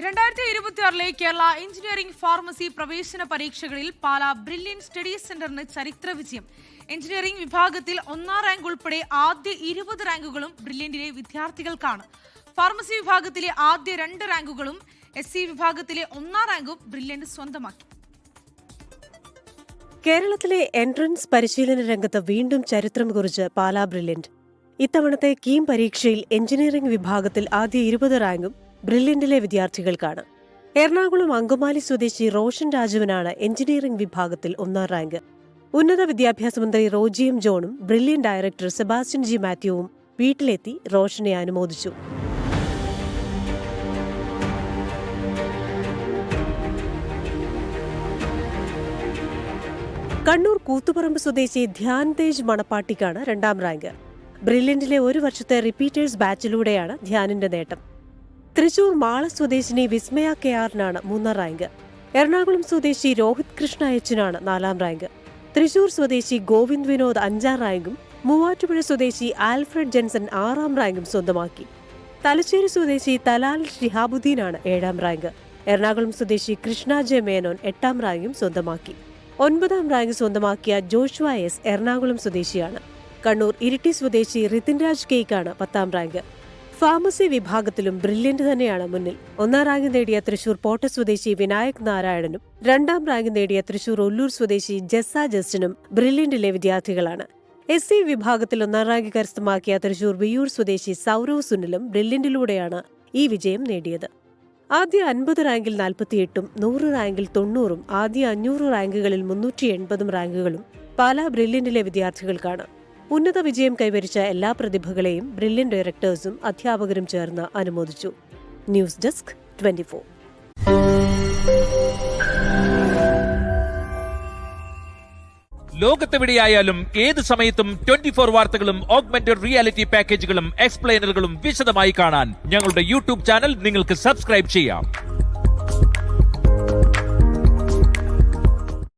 2026 Kerala engineering pharmacy പ്രവേശന പരീക്ഷകളിൽ Pala brilliant study സെന്ററിന് ചരിത്ര വിജയം. എഞ്ചിനീയറിംഗ് വിഭാഗത്തിൽ 1ാം റാങ്ക് ഉൾപ്പെടെ ആദ്യ 20 റാങ്കുകളും ബ്രില്യന്റിലെ വിദ്യാർത്ഥികൾക്കാണ്. ഫാർമസി വിഭാഗത്തിലെ ആദ്യ 2 റാങ്കുകളും SC വിഭാഗത്തിലെ 1ാം റാങ്കും ബ്രില്യന്റ് സ്വന്തമാക്കി. കേരളത്തിലെ എൻട്രൻസ് പരിശീലന രംഗത്ത് വീണ്ടും ചരിത്രം കുറിച്ച് പാലാ ബ്രില്യന്റ്. ഇത്തവണത്തെ കീം പരീക്ഷയിൽ എഞ്ചിനീയറിംഗ് വിഭാഗത്തിൽ ആദ്യ 20 റാങ്കും ബ്രില്യന്റിലെ വിദ്യാർത്ഥികൾക്കാണ്. എറണാകുളം അങ്കമാലി സ്വദേശി റോഷൻ രാജുവിനാണ് എഞ്ചിനീയറിംഗ് വിഭാഗത്തിൽ 1ാം റാങ്ക്. ഉന്നത വിദ്യാഭ്യാസ മന്ത്രി റോജി എം ജോണും ബ്രില്യന്റ് ഡയറക്ടർ സെബാസ്റ്റ്യൻ ജി മാത്യുവും വീട്ടിലെത്തി റോഷനെ അനുമോദിച്ചു. കണ്ണൂർ കൂത്തുപറമ്പ് സ്വദേശി ധ്യാൻ തേജ് മണപ്പാട്ടിക്കാണ് 2ാം റാങ്ക്. ബ്രില്യന്റിലെ 1 വർഷത്തെ റിപ്പീറ്റേഴ്സ് ബാച്ചിലൂടെയാണ് ധ്യാനിന്റെ നേട്ടം. തൃശൂർ മാള സ്വദേശിനി വിസ്മയ KRനാണ് 3ാം റാങ്ക്. എറണാകുളം സ്വദേശി രോഹിത് കൃഷ്ണ Hനാണ് 4ാം റാങ്ക്. തൃശൂർ സ്വദേശി ഗോവിന്ദ് വിനോദ് 5ാം റാങ്കും മൂവാറ്റുപുഴ സ്വദേശി ആൽഫ്രഡ് ജെൻസൺ 6ാം റാങ്കും സ്വന്തമാക്കി. തലശ്ശേരി സ്വദേശി തലാൽ ഷിഹാബുദ്ദീനാണ് 7ാം റാങ്ക്. എറണാകുളം സ്വദേശി കൃഷ്ണ ജെ മേനോൻ 8ാം റാങ്കും സ്വന്തമാക്കി. 9ാം റാങ്ക് സ്വന്തമാക്കിയ ജോഷുവ S എറണാകുളം സ്വദേശിയാണ്. കണ്ണൂർ ഇരിട്ടി സ്വദേശി റിതിൻ രാജ് കേക്കാണ് 10ാം റാങ്ക്. ഫാർമസി വിഭാഗത്തിലും ബ്രില്യന്റ് തന്നെയാണ് മുന്നിൽ. 1ാം റാങ്ക് നേടിയ തൃശൂർ പോട്ട സ്വദേശി വിനായക് നാരായണനും 2ാം റാങ്ക് നേടിയ തൃശൂർ ഒല്ലൂർ സ്വദേശി ജെസ്സ ജസ്റ്റിനും ബ്രില്യന്റിലെ വിദ്യാർത്ഥികളാണ്. SC വിഭാഗത്തിൽ 1ാം റാങ്ക് കരസ്ഥമാക്കിയ തൃശൂർ വിയൂർ സ്വദേശി സൗരവ് സുനിലും ബ്രില്യന്റിലൂടെയാണ് ഈ വിജയം നേടിയത്. ആദ്യ 50 റാങ്കിൽ 48ഉം 100 റാങ്കിൽ 90ഉം ആദ്യ 500 റാങ്കുകളിൽ 380 റാങ്കുകളും പാലാ ബ്രില്യന്റിലെ വിദ്യാർത്ഥികൾക്കാണ്. ഉന്നത വിജയം കൈവരിച്ച എല്ലാ പ്രതിഭകളെയും ബ്രില്യന്റ് ഡയറക്ടേഴ്സും അധ്യാപകരും ചേർന്ന് അനുമോദിച്ചു. News desk 24. ലോകത്തെവിടെയായാലും ഏത് സമയത്തും 24 വാർത്തകളും ഓഗ്മെന്റഡ് റിയാലിറ്റി പാക്കേജുകളും എക്സ്പ്ലെയിനറുകളും വിശദമായി കാണാൻ ഞങ്ങളുടെ YouTube ചാനൽ നിങ്ങൾക്ക് സബ്സ്ക്രൈബ് ചെയ്യാം.